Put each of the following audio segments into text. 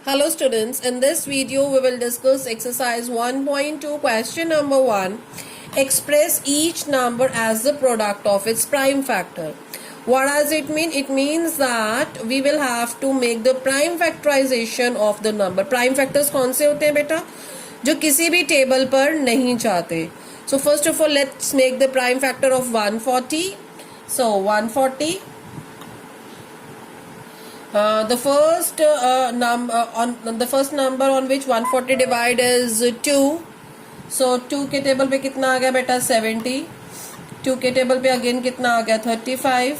Hello students, in this video we will discuss exercise 1.2 question number 1. Express each number as the product of its prime factor. What does it mean? It means that we will have to make the prime factorization of the number. Prime factors कौन से होते हैं बेटा? जो किसी भी table पर नहीं जाते. So first of all let's make the prime factor of 140. So 140. The first number on which 140 divide is 2. So 2 के टेबल पे कितना आ गया बेटा 70. 2 के टेबल पे अगेन कितना आ गया 35.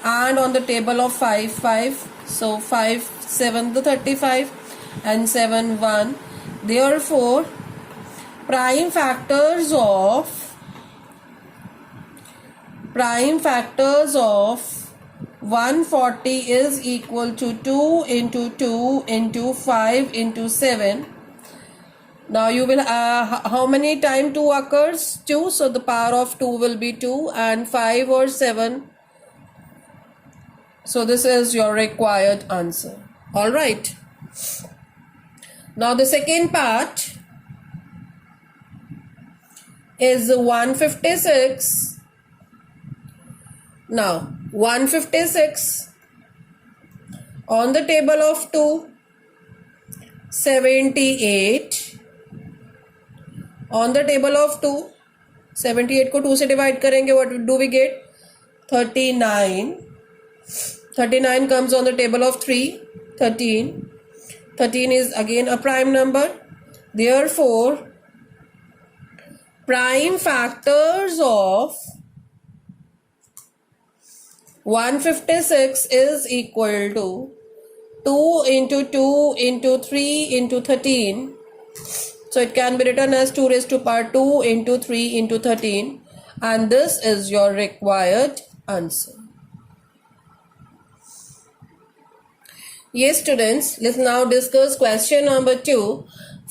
And on the table of 5. So 5 7 to 35 and 7 1. Therefore prime factors of 140 is equal to 2 into 2 into 5 into 7. Now you will how many time 2 occurs? 2. So the power of 2 will be 2 and 5 or 7. So this is your required answer. Alright. Now the second part is 156. Now 156 on the table of 2, 78 on the table of 2, 78 को 2 से divide करेंगे, what do we get? 39. 39 comes on the table of 3, 13. 13 is again a prime number. Therefore prime factors of 156 is equal to 2 into 2 into 3 into 13. So it can be written as 2 raised to power 2 into 3 into 13. And this is your required answer. Yes students, let's now discuss question number 2.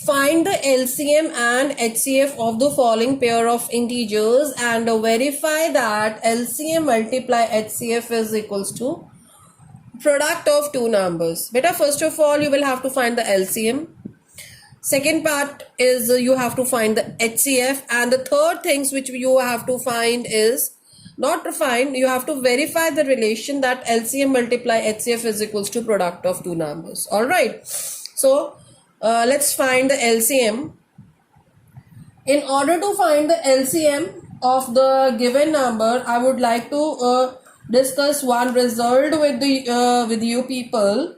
Find the LCM and HCF of the following pair of integers and verify that LCM multiply HCF is equals to product of two numbers. Beta, first of all you will have to find the LCM. Second part is you have to find the HCF, and the third things which you have to find is not to find, you have to verify the relation that LCM multiply HCF is equals to product of two numbers. Alright. So let's find the LCM. In order to find the LCM of the given number, I would like to discuss one result with you people.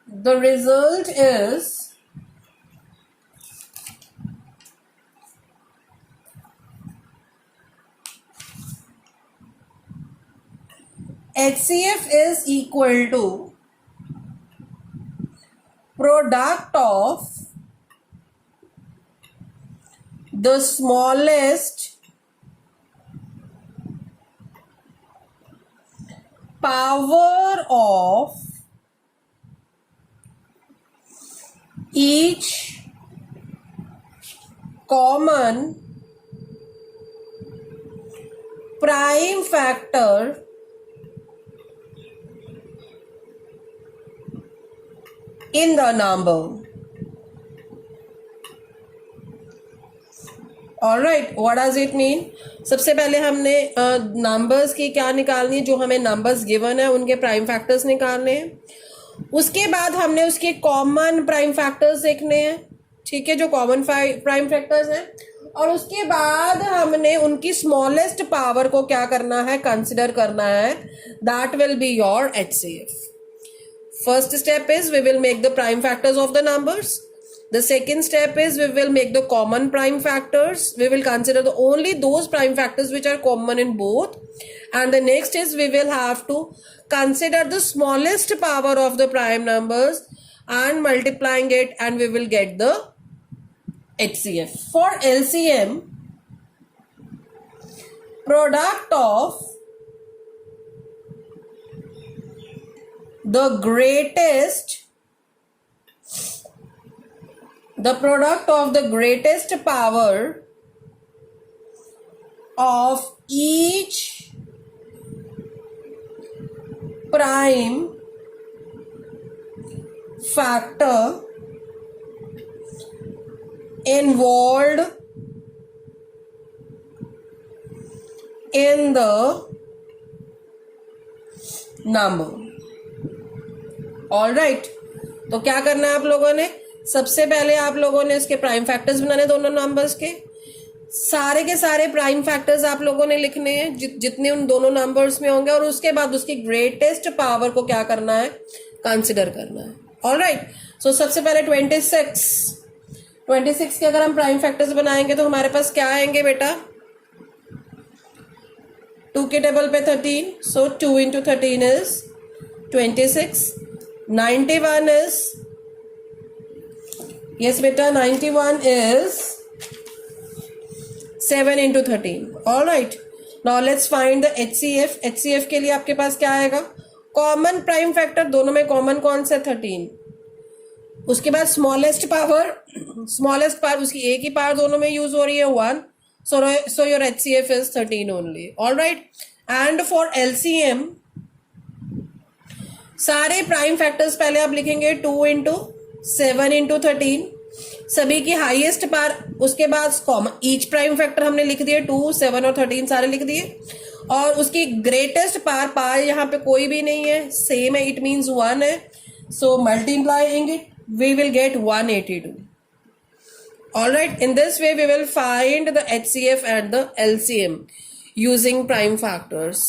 The result is HCF is equal to product of the smallest power of each common prime factor in the number. Alright, what does it mean? सबसे पहले हमने numbers की क्या निकालनी है, जो हमें numbers given है उनके प्राइम फैक्टर्स निकालने हैं. उसके बाद हमने उसके कॉमन प्राइम फैक्टर्स देखने हैं, ठीक है, जो कॉमन प्राइम फैक्टर्स हैं. और उसके बाद हमने उनकी स्मॉलेस्ट पावर को क्या करना है, कंसिडर करना है. That will be your HCF. First step is we will make the prime factors of the numbers. The second step is we will make the common prime factors. We will consider only those prime factors which are common in both. And the next is we will have to consider the smallest power of the prime numbers and multiplying it, and we will get the HCF. For LCM, product of the product of the greatest power of each prime factor involved in the number. All right, तो क्या करना है आप लोगों ने, सबसे पहले आप लोगों ने इसके प्राइम फैक्टर्स बनाने दोनों नंबर्स के, सारे के सारे प्राइम फैक्टर्स आप लोगों ने लिखने हैं जितने उन दोनों नंबर्स में होंगे, और उसके बाद उसकी ग्रेटेस्ट पावर को क्या करना है, कंसिडर करना है. ऑल राइट, सो सबसे पहले 26 के अगर हम प्राइम फैक्टर्स बनाएंगे तो हमारे पास क्या आएंगे बेटा, 2 के टेबल पे 13, सो 2 into 13 is 26. 91 is, yes बेटा, 91 is 7 into 13. All right. Now let's find the HCF. HCF के लिए आपके पास क्या आएगा, कॉमन प्राइम फैक्टर दोनों में कॉमन कौन सा, 13. उसके बाद स्मॉलेस्ट पावर उसकी एक ही पावर दोनों में यूज हो रही है, 1. So your HCF is 13 only. All right. And for LCM सारे प्राइम फैक्टर्स पहले आप लिखेंगे 2 into 7 into 13, सभी की हाईएस्ट पार, उसके बाद कॉमन ईच प्राइम फैक्टर हमने लिख दिए, 2, 7 और 13 सारे लिख दिए, और उसकी ग्रेटेस्ट पार यहाँ पे कोई भी नहीं है, सेम है, इट मीन्स 1 है, so multiplying it we will get 182. Alright, in this way we will find the HCF and the LCM using prime factors.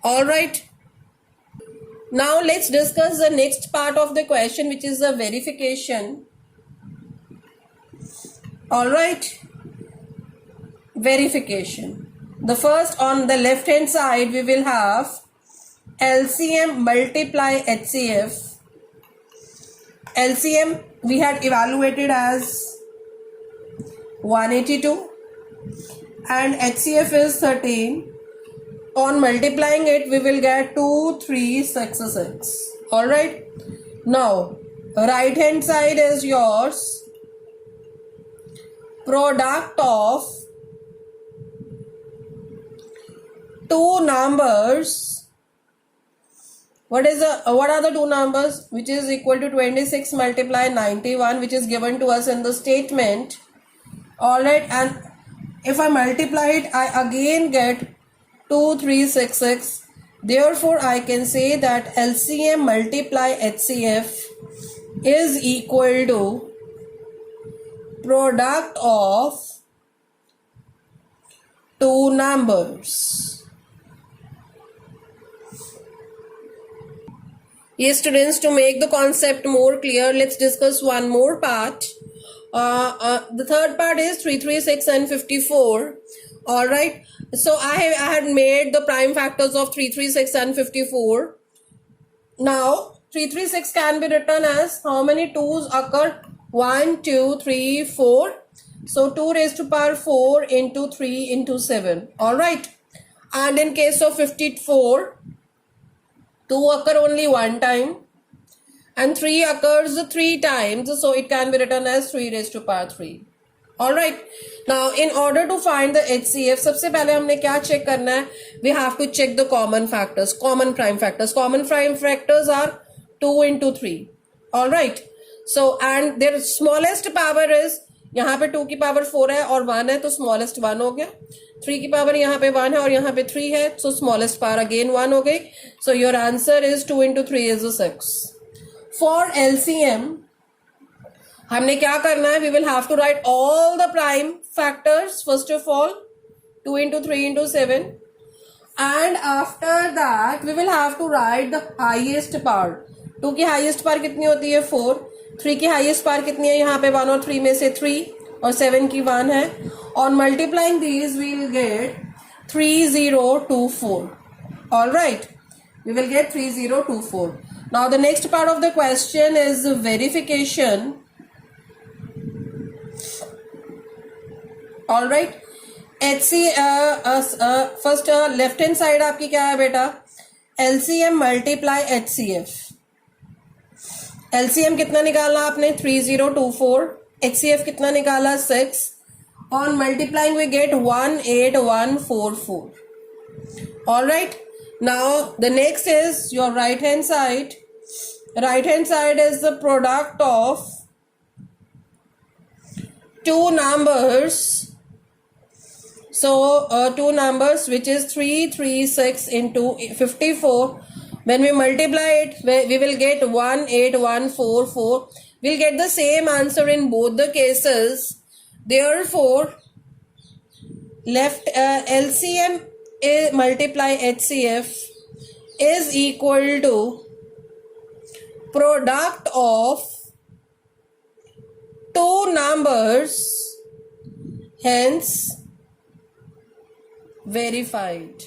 Alright, now let's discuss the next part of the question, which is the verification. Alright, verification. The first, on the left hand side we will have LCM multiply HCF. LCM we had evaluated as 182 and HCF is 13. On multiplying it we will get 2366. All right, now right hand side is yours product of two numbers. What are the two numbers which is equal to 26 multiply 91, which is given to us in the statement. All right, and if I multiply it I again get 2366. Therefore I can say that LCM multiply HCF is equal to product of two numbers. Yes students, to make the concept more clear, let's discuss one more part. The third part is 336 and 54. All right, so I had made the prime factors of 336 and 54. Now 336 can be written as, how many 2's occur, 1 2 3 4, so 2 raised to power 4 into 3 into 7. All right, and in case of 54, 2 occur only one time and 3 occurs 3 times, so it can be written as 3 raised to power 3. All right, now in order to find the HCF, सबसे पहले हमने क्या check करना है, we have to check the common factors, common prime factors. Common prime factors are 2 into 3. All right, so and their smallest power is, यहाँ पे 2 की power 4 है और 1 है, तो smallest 1 हो गया. 3 की पावर यहाँ पे 1 है और यहाँ पे 3 है, so smallest power again 1 हो गई. So your answer is 2 into 3 is 6. For LCM हमने क्या करना है, we will have to write all the prime factors first of all, 2 into 3 into 7, and after that we will have to write the highest power. 2 की highest power कितनी होती है, 4. 3 की highest power कितनी है, यहाँ पे 1 और 3 में से 3, और 7 की 1 है. On multiplying these we will get 3024. All right, we will get 3024. Now the next part of the question is verification. All right, first left hand side आपकी क्या है बेटा, LCM multiply HCF. LCM कितना निकाला आपने, 3024. HCF कितना निकाला, 6. On multiplying we get 18144. All right, Now the next is your right hand side. Right hand side is the product of two numbers. So two numbers which is 336 into 54. When we multiply it, we will get 18144. We'll get the same answer in both the cases. Therefore, left LCM multiply HCF is equal to product of two numbers, hence verified.